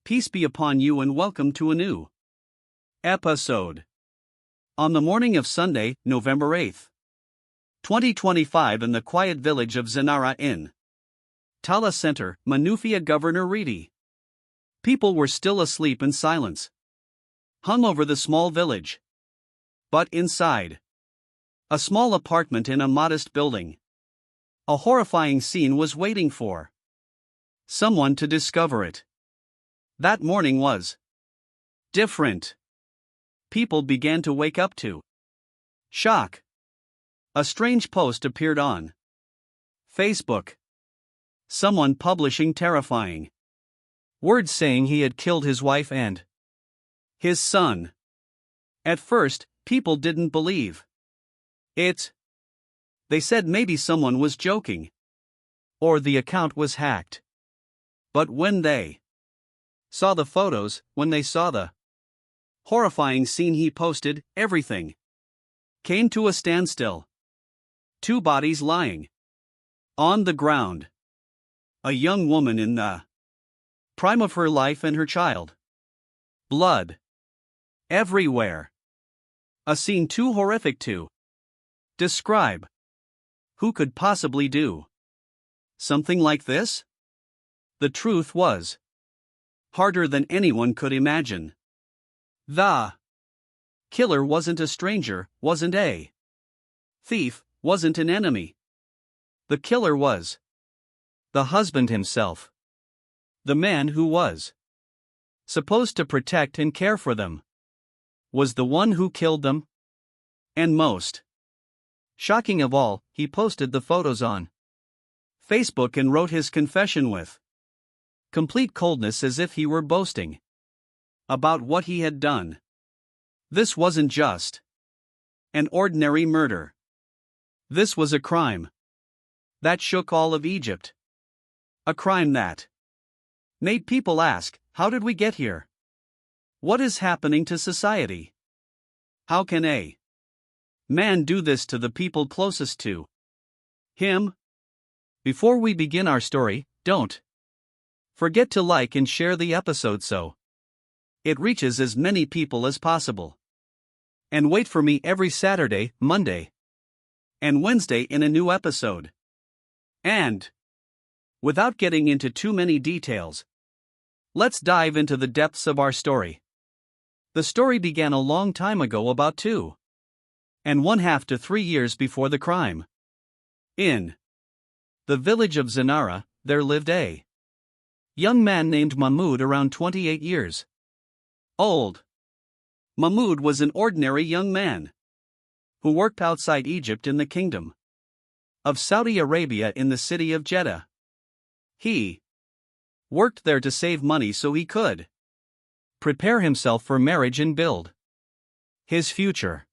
Peace be upon you and welcome to a new episode. On the morning of Sunday, November 8th, 2025, in the quiet village of Zanara in Tala Center, Manufia Governor Ridi. People were still asleep in silence, hung over the small village. But inside a small apartment in a modest building, a horrifying scene was waiting for someone to discover it. That morning was different. People began to wake up to shock. A strange post appeared on Facebook. Someone publishing terrifying words saying he had killed his wife and his son. At first, people didn't believe it. They said maybe someone was joking, or the account was hacked. But when they saw the photos, when they saw the horrifying scene he posted, everything came to a standstill. Two bodies lying on the ground. A young woman in the prime of her life and her child. Blood everywhere. A scene too horrific to describe. Who could possibly do something like this? The truth was harder than anyone could imagine. The killer wasn't a stranger, wasn't a thief, wasn't an enemy. The killer was the husband himself. The man who was supposed to protect and care for them was the one who killed them. And most shocking of all, he posted the photos on Facebook and wrote his confession with complete coldness, as if he were boasting about what he had done. This wasn't just an ordinary murder. This was a crime that shook all of Egypt. A crime that made people ask, how did we get here? What is happening to society? How can a man do this to the people closest to him? Before we begin our story, don't forget to like and share the episode so it reaches as many people as possible. And wait for me every Saturday, Monday, and Wednesday in a new episode. And without getting into too many details, let's dive into the depths of our story. The story began a long time ago, about 2.5 to 3 years before the crime. In the village of Zanara, there lived a young man named Mahmoud, around 28 years old. Mahmoud was an ordinary young man who worked outside Egypt in the kingdom of Saudi Arabia in the city of Jeddah. He worked there to save money so he could prepare himself for marriage and build his future.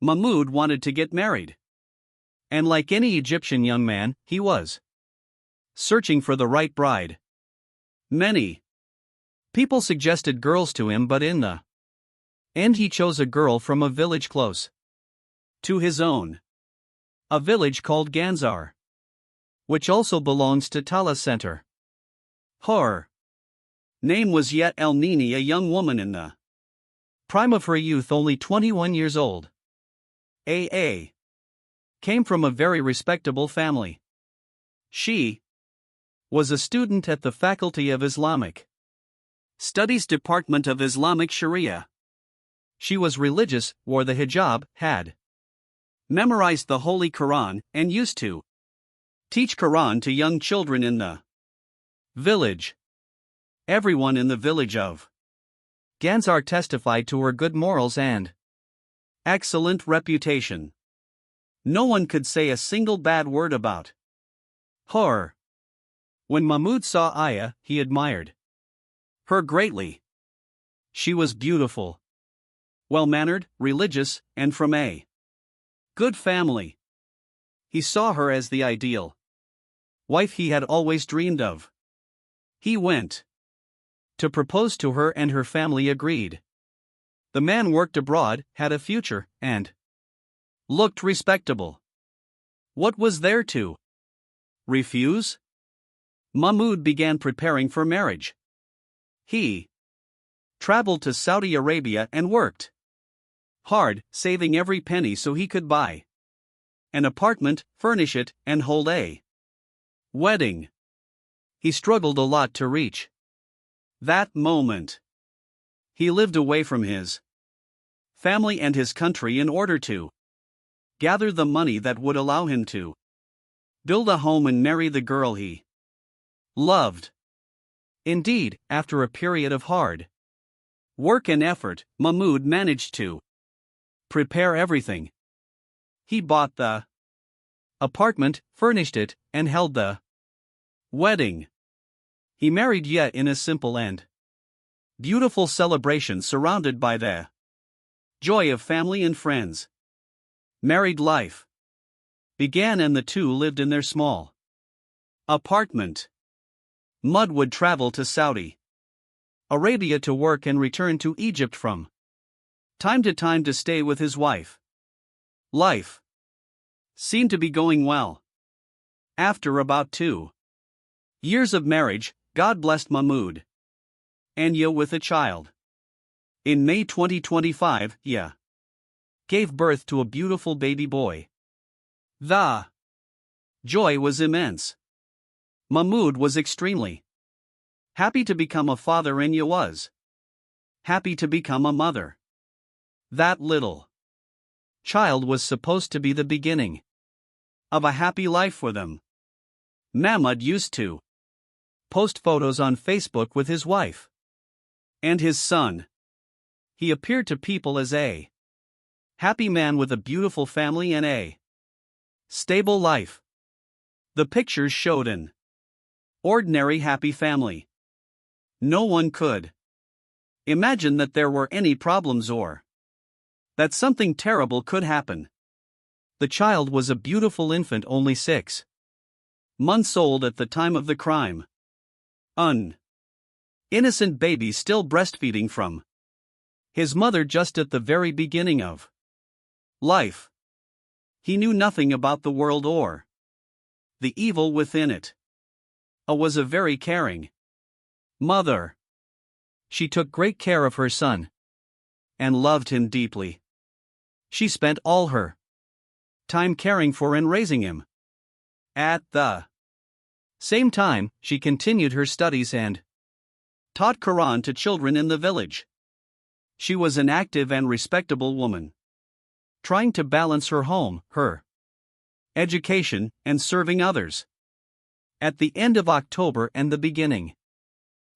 Mahmoud wanted to get married. And like any Egyptian young man, he was searching for the right bride. Many people suggested girls to him, but in the end he chose a girl from a village close to his own. A village called Ganzar, which also belongs to Tala Center. Her name was Yet El Nini, a young woman in the prime of her youth, only 21 years old. A.A. came from a very respectable family. She was a student at the Faculty of Islamic Studies Department of Islamic Sharia. She was religious, wore the hijab, had memorized the Holy Quran, and used to teach Quran to young children in the village. Everyone in the village of Ganzar testified to her good morals and excellent reputation. No one could say a single bad word about her. When Mahmoud saw Aya, he admired her greatly. She was beautiful, well-mannered, religious, and from a good family. He saw her as the ideal wife he had always dreamed of. He went to propose to her and her family agreed. The man worked abroad, had a future, and looked respectable. What was there to refuse? Mahmoud began preparing for marriage. He traveled to Saudi Arabia and worked hard, saving every penny so he could buy an apartment, furnish it, and hold a wedding. He struggled a lot to reach that moment. He lived away from his family and his country in order to gather the money that would allow him to build a home and marry the girl he loved. Indeed, after a period of hard work and effort, Mahmoud managed to prepare everything. He bought the apartment, furnished it, and held the wedding. He married yet in a simple and beautiful celebration surrounded by the joy of family and friends. Married life began and the two lived in their small apartment. Mahmoud would travel to Saudi Arabia to work and return to Egypt from time to stay with his wife. Life seemed to be going well. After about 2 years of marriage, God blessed Mahmoud and Ya with a child. In May 2025, Ya gave birth to a beautiful baby boy. The joy was immense. Mahmoud was extremely happy to become a father and Ya was happy to become a mother. That little child was supposed to be the beginning of a happy life for them. Mahmoud used to post photos on Facebook with his wife and his son. He appeared to people as a happy man with a beautiful family and a stable life. The pictures showed an ordinary happy family. No one could imagine that there were any problems or that something terrible could happen. The child was a beautiful infant only 6 months old at the time of the crime. An innocent baby still breastfeeding from his mother just at the very beginning of life. He knew nothing about the world or the evil within it. Was a very caring mother. She took great care of her son and loved him deeply. She spent all her time caring for and raising him. At the same time, she continued her studies and taught Quran to children in the village. She was an active and respectable woman, trying to balance her home, her education, and serving others. At the end of October and the beginning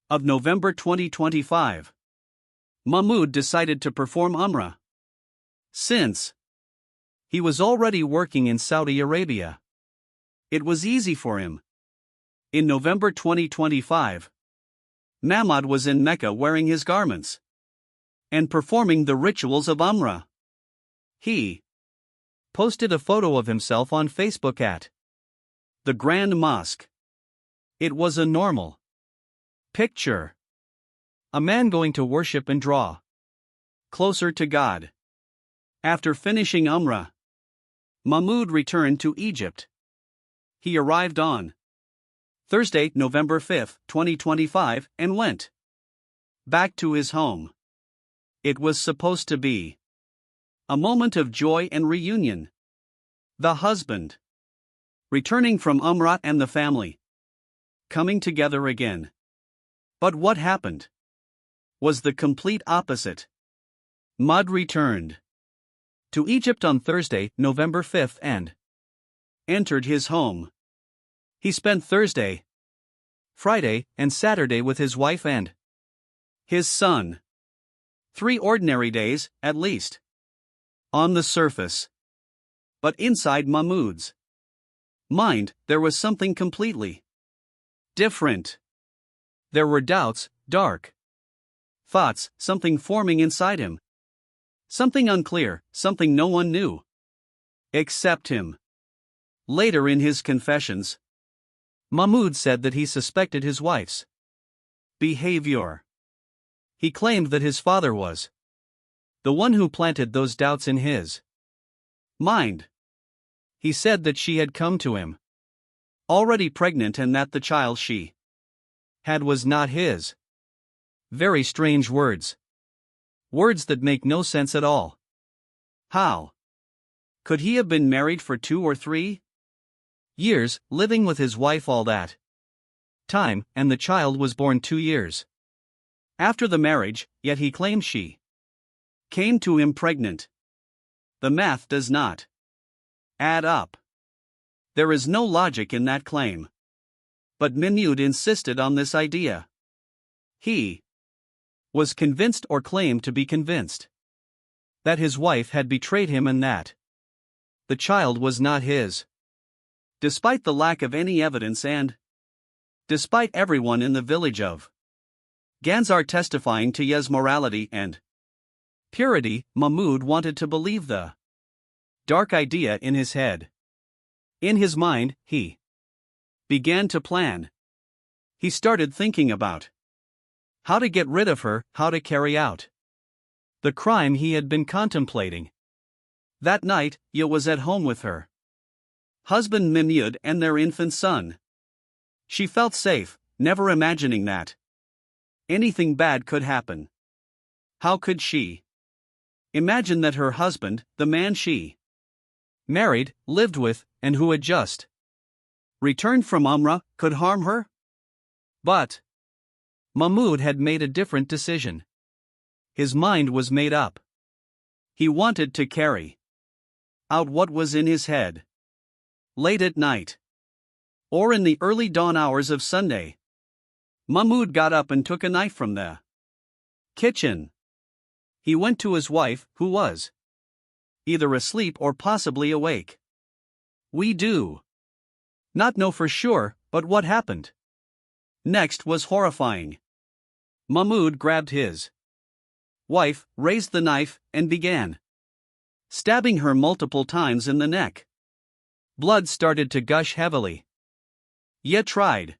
of November 2025, Mahmoud decided to perform Umrah. Since he was already working in Saudi Arabia, it was easy for him. In November 2025, Mahmoud was in Mecca wearing his garments and performing the rituals of Umrah. He posted a photo of himself on Facebook at the Grand Mosque. It was a normal picture. A man going to worship and draw closer to God. After finishing Umrah, Mahmoud returned to Egypt. He arrived on Thursday, November 5, 2025, and went back to his home. It was supposed to be a moment of joy and reunion. The husband returning from Umrah and the family coming together again. But what happened was the complete opposite. Mahmoud returned to Egypt on Thursday, November 5 and entered his home. He spent Thursday, Friday, and Saturday with his wife and his son. 3 ordinary days, at least, on the surface. But inside Mahmoud's mind, there was something completely different. There were doubts, dark thoughts, something forming inside him. Something unclear, something no one knew except him. Later in his confessions, Mahmoud said that he suspected his wife's behavior. He claimed that his father was the one who planted those doubts in his mind. He said that she had come to him already pregnant and that the child she had was not his. Very strange words. Words that make no sense at all. How? Could he have been married for 2 or 3 years, living with his wife all that time, and the child was born 2 years after the marriage, yet he claims she came to him pregnant? The math does not add up. There is no logic in that claim. But Mahmoud insisted on this idea. He was convinced, or claimed to be convinced, that his wife had betrayed him and that the child was not his. Despite the lack of any evidence and despite everyone in the village of Ganzar testifying to Ye's morality and purity, Mahmoud wanted to believe the dark idea in his head. In his mind, he began to plan. He started thinking about how to get rid of her, how to carry out the crime he had been contemplating. That night, Ye was at home with her husband Mahmoud and their infant son. She felt safe, never imagining that anything bad could happen. How could she imagine that her husband, the man she married, lived with, and who had just returned from Umrah, could harm her? But Mahmoud had made a different decision. His mind was made up. He wanted to carry out what was in his head. Late at night, or in the early dawn hours of Sunday, Mahmoud got up and took a knife from the kitchen. He went to his wife, who was either asleep or possibly awake. We do not know for sure, but what happened next was horrifying. Mahmoud grabbed his wife, raised the knife, and began stabbing her multiple times in the neck. Blood started to gush heavily. Ye tried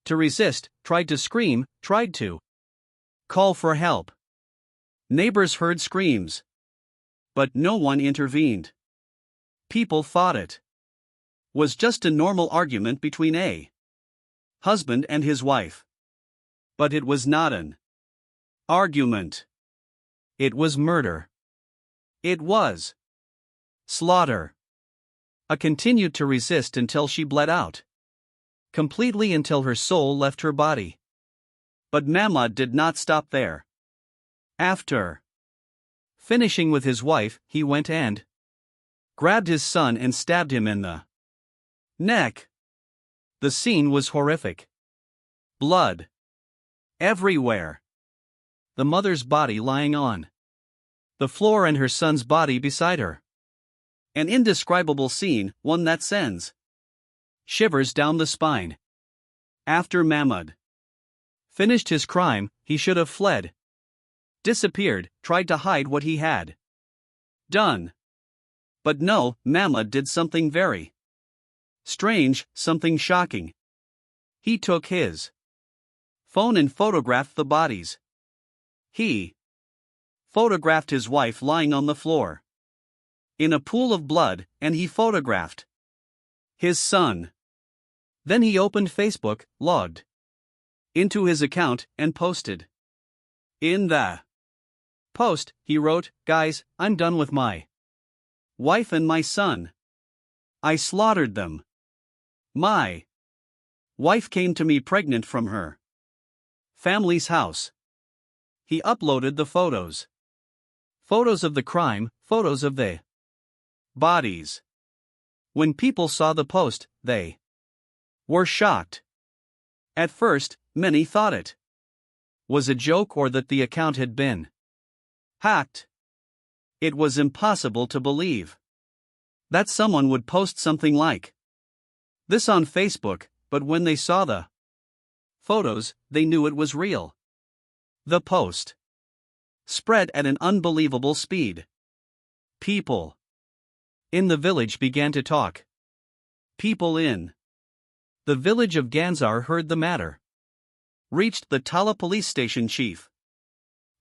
to resist, tried to scream, tried to call for help. Neighbors heard screams, but no one intervened. People thought it was just a normal argument between a husband and his wife. But it was not an argument. It was murder. It was slaughter. I continued to resist until she bled out completely, until her soul left her body. But Mahmoud did not stop there. After finishing with his wife, he went and grabbed his son and stabbed him in the neck. The scene was horrific. Blood everywhere. The mother's body lying on the floor and her son's body beside her. An indescribable scene, one that sends shivers down the spine. After Mahmoud finished his crime, he should have fled, disappeared, tried to hide what he had done. But no, Mahmoud did something very strange, something shocking. He took his phone and photographed the bodies. He photographed his wife lying on the floor in a pool of blood, and he photographed his son. Then he opened Facebook, logged into his account, and posted. In the post, he wrote, "Guys, I'm done with my wife and my son. I slaughtered them. My wife came to me pregnant from her family's house." He uploaded the photos. Photos of the crime, photos of the bodies. When people saw the post, they were shocked. At first, many thought it was a joke or that the account had been hacked. It was impossible to believe that someone would post something like this on Facebook, but when they saw the photos, they knew it was real. The post spread at an unbelievable speed. People in the village began to talk. People in the village of Ganzar heard the matter, reached the Tala police station chief.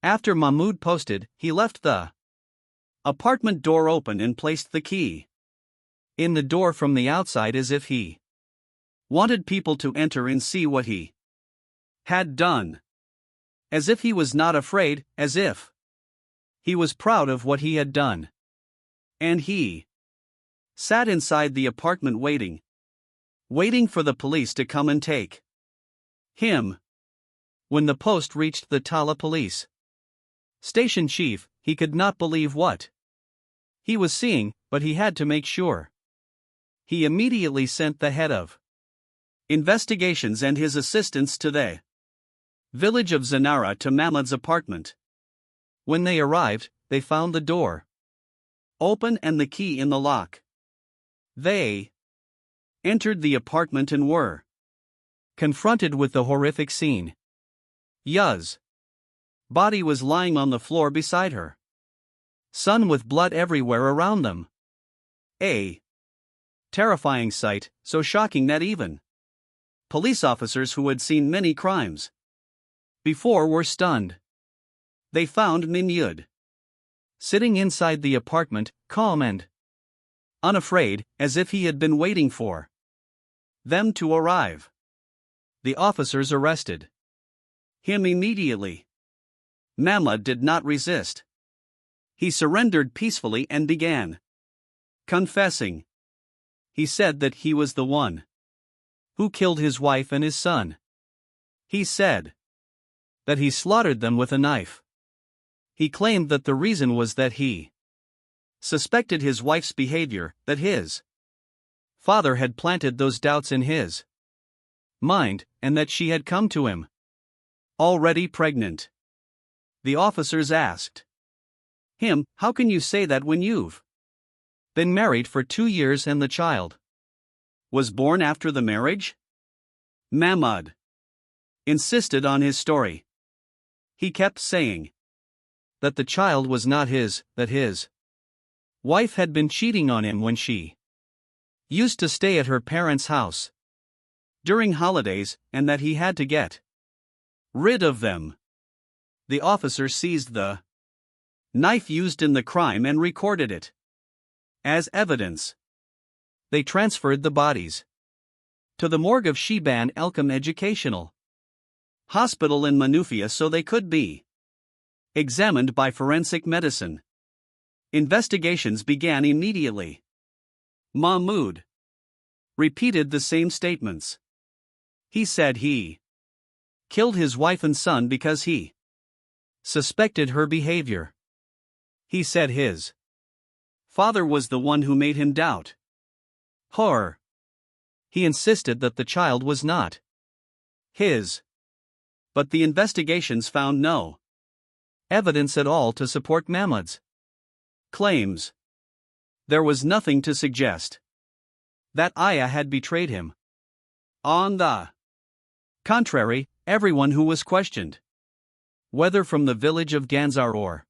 After Mahmoud posted, he left the apartment door open and placed the key in the door from the outside as if he wanted people to enter and see what he had done. As if he was not afraid, as if he was proud of what he had done. And he sat inside the apartment waiting for the police to come and take him. When the post reached the Tala police station chief, he could not believe what he was seeing, but he had to make sure. He immediately sent the head of investigations and his assistants to the village of Zanara to Mahmoud's apartment. When they arrived, they found the door open and the key in the lock. They entered the apartment and were confronted with the horrific scene. Ya's body was lying on the floor beside her son with blood everywhere around them. A terrifying sight, so shocking that even police officers who had seen many crimes before were stunned. They found Mahmoud sitting inside the apartment, calm and unafraid, as if he had been waiting for them to arrive. The officers arrested him immediately. Mahmoud did not resist. He surrendered peacefully and began confessing. He said that he was the one who killed his wife and his son. He said that he slaughtered them with a knife. He claimed that the reason was that he suspected his wife's behavior, that his father had planted those doubts in his mind, and that she had come to him already pregnant. The officers asked him, "How can you say that when you've been married for 2 years and the child was born after the marriage?" Mahmoud insisted on his story. He kept saying that the child was not his, that his wife had been cheating on him when she used to stay at her parents' house during holidays, and that he had to get rid of them. The officer seized the knife used in the crime and recorded it as evidence. They transferred the bodies to the morgue of Shiban Elkam Educational Hospital in Manufia so they could be examined by forensic medicine. Investigations began immediately. Mahmoud repeated the same statements. He said he killed his wife and son because he suspected her behavior. He said his father was the one who made him doubt her. He insisted that the child was not his. But the investigations found no evidence at all to support Mahmoud's claims. There was nothing to suggest that Aya had betrayed him. On the contrary, everyone who was questioned, whether from the village of Ganzar or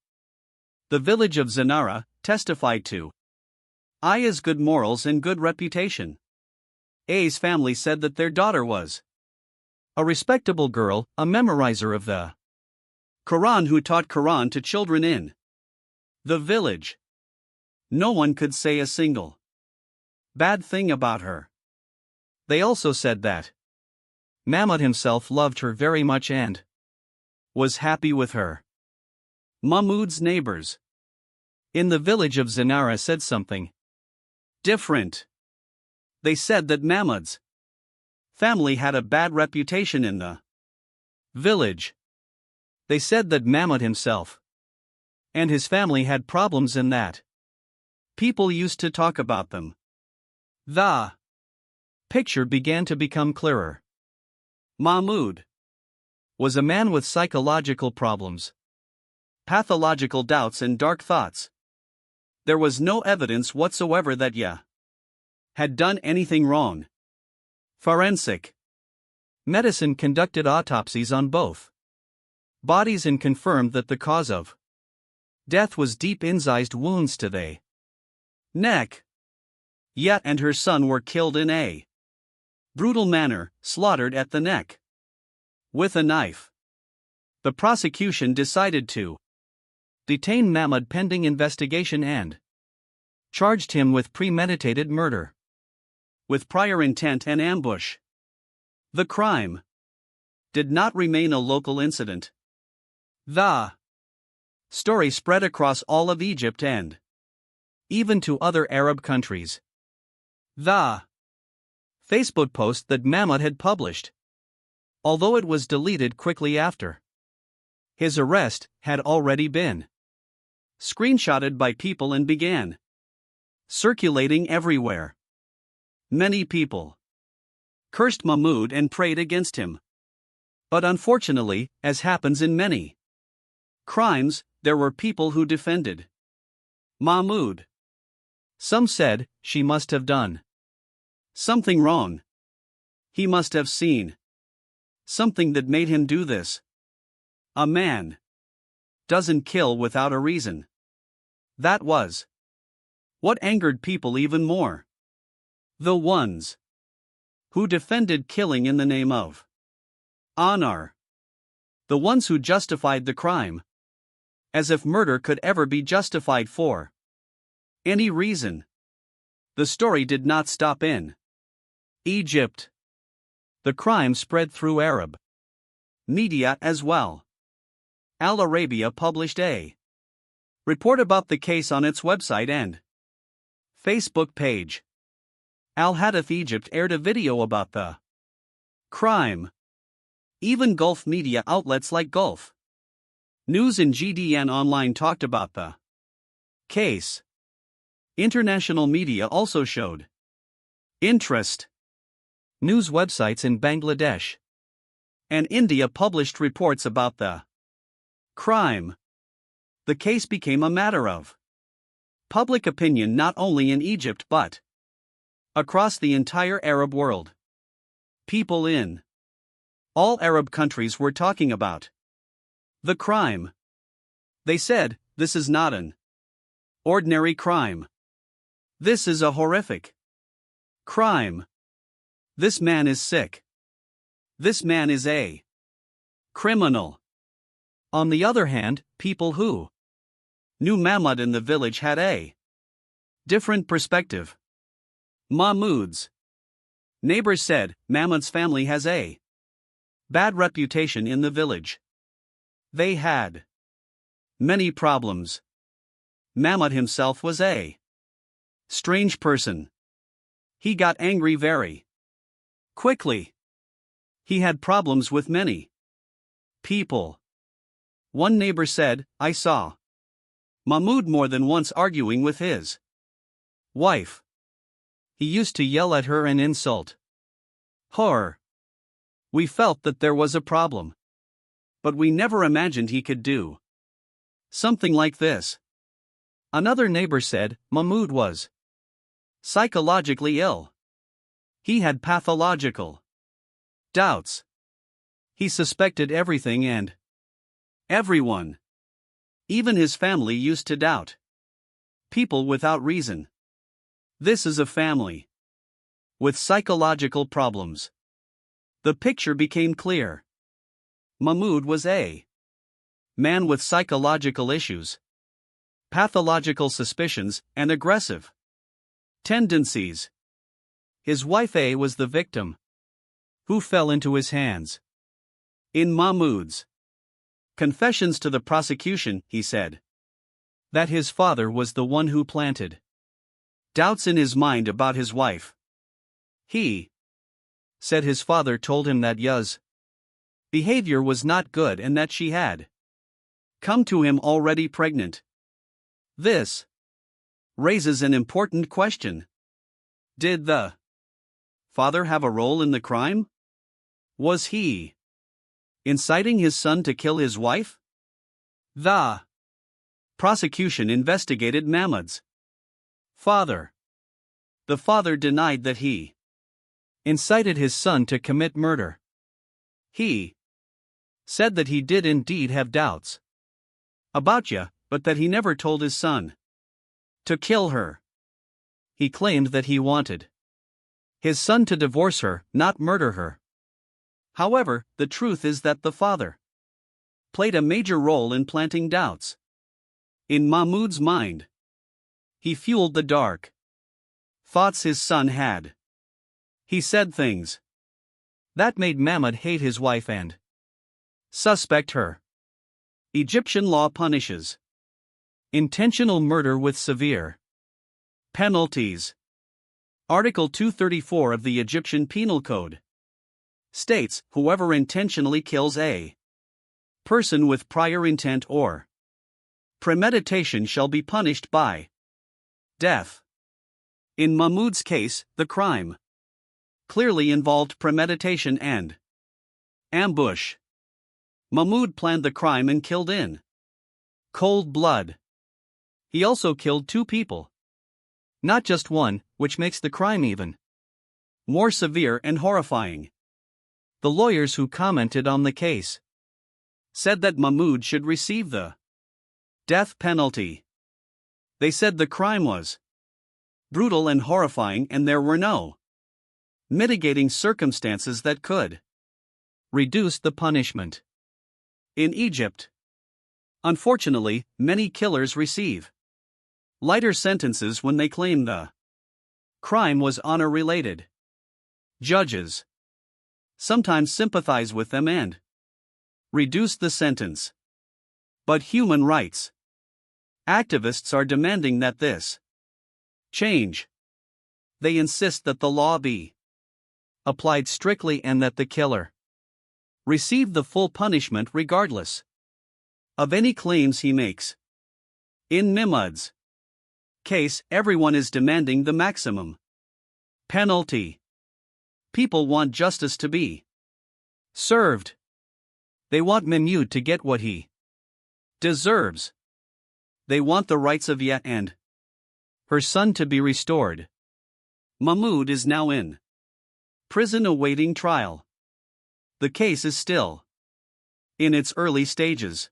the village of Zanara, testified to Aya's good morals and good reputation. A's family said that their daughter was a respectable girl, a memorizer of the Quran who taught Quran to children in the village. No one could say a single bad thing about her. They also said that Mahmoud himself loved her very much and was happy with her. Mahmoud's neighbors in the village of Zanara said something different. They said that Mahmoud's family had a bad reputation in the village. They said that Mahmoud himself and his family had problems and that people used to talk about them. The picture began to become clearer. Mahmoud was a man with psychological problems, pathological doubts and dark thoughts. There was no evidence whatsoever that Ya had done anything wrong. Forensic medicine conducted autopsies on both bodies and confirmed that the cause of death was deep incised wounds to the neck. Ya and her son were killed in a brutal manner, slaughtered at the neck with a knife. The prosecution decided to detain Mahmoud pending investigation and charged him with premeditated murder with prior intent and ambush. The crime did not remain a local incident. The story spread across all of Egypt and even to other Arab countries. The Facebook post that Mahmoud had published, although it was deleted quickly after his arrest, had already been screenshotted by people and began circulating everywhere. Many people cursed Mahmoud and prayed against him. But unfortunately, as happens in many crimes, there were people who defended Mahmoud. Some said, she must have done something wrong. He must have seen something that made him do this. A man doesn't kill without a reason. That was what angered people even more. The ones who defended killing in the name of honor. The ones who justified the crime. As if murder could ever be justified for any reason. The story did not stop in Egypt. The crime spread through Arab media as well. Al Arabiya published a report about the case on its website and Facebook page. Al Hadith Egypt aired a video about the crime. Even Gulf media outlets like Gulf News and GDN Online talked about the case. International media also showed interest. News websites in Bangladesh and India published reports about the crime. The case became a matter of public opinion not only in Egypt but across the entire Arab world. People in all Arab countries were talking about the crime. They said, this is not an ordinary crime. This is a horrific crime. This man is sick. This man is a criminal. On the other hand, people who knew Mahmoud in the village had a different perspective. Mahmoud's neighbors said, Mahmoud's family has a bad reputation in the village. They had many problems. Mahmoud himself was a strange person. He got angry very quickly. He had problems with many people. One neighbor said, I saw Mahmoud more than once arguing with his wife. He used to yell at her and insult her. We felt that there was a problem. But we never imagined he could do something like this. Another neighbor said, Mahmoud was psychologically ill. He had pathological doubts. He suspected everything and everyone. Even his family used to doubt people without reason. This is a family with psychological problems. The picture became clear. Mahmoud was a man with psychological issues, pathological suspicions, and aggressive tendencies. His wife A was the victim who fell into his hands. In Mahmoud's confessions to the prosecution, he said that his father was the one who planted doubts in his mind about his wife. He said his father told him that Ya's behavior was not good and that she had come to him already pregnant. This raises an important question. Did the father have a role in the crime? Was he inciting his son to kill his wife? The prosecution investigated Mahmoud's father. The father denied that he incited his son to commit murder. He said that he did indeed have doubts about Ya, but that he never told his son to kill her. He claimed that he wanted his son to divorce her, not murder her. However, the truth is that the father played a major role in planting doubts in Mahmoud's mind. He fueled the dark thoughts his son had. He said things that made Mahmoud hate his wife and suspect her. Egyptian law punishes intentional murder with severe penalties. Article 234 of the Egyptian Penal Code states, whoever intentionally kills a person with prior intent or premeditation shall be punished by death. In Mahmoud's case, the crime clearly involved premeditation and ambush. Mahmoud planned the crime and killed in cold blood. He also killed 2 people, not just one, which makes the crime even more severe and horrifying. The lawyers who commented on the case said that Mahmoud should receive the death penalty. They said the crime was brutal and horrifying and there were no mitigating circumstances that could reduce the punishment. In Egypt, unfortunately, many killers receive lighter sentences when they claim the crime was honor-related. Judges sometimes sympathize with them and reduce the sentence. But human rights activists are demanding that this change. They insist that the law be applied strictly and that the killer receive the full punishment regardless of any claims he makes. In Mahmoud's case, everyone is demanding the maximum penalty. People want justice to be served. They want Mahmoud to get what he deserves. They want the rights of Yah and her son to be restored. Mahmoud is now in prison awaiting trial. The case is still in its early stages.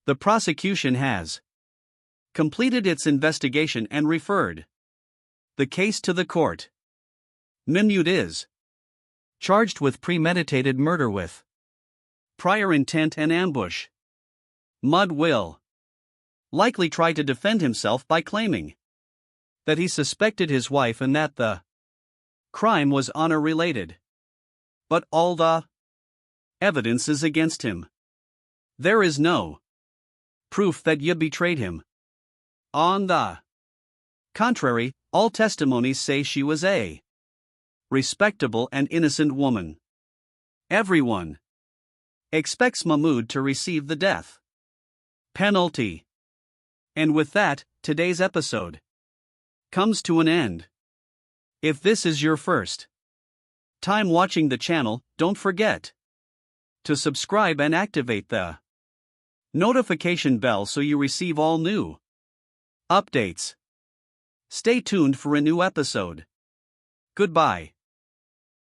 The prosecution has completed its investigation and referred the case to the court. Mahmoud is charged with premeditated murder with prior intent and ambush. Mahmoud will likely try to defend himself by claiming that he suspected his wife and that the crime was honor-related. But all the evidence is against him. There is no proof that Yah betrayed him. On the contrary, all testimonies say she was a respectable and innocent woman. Everyone expects Mahmoud to receive the death penalty. And with that, today's episode comes to an end. If this is your first time watching the channel, don't forget to subscribe and activate the notification bell so you receive all new updates. Stay tuned for a new episode. Goodbye.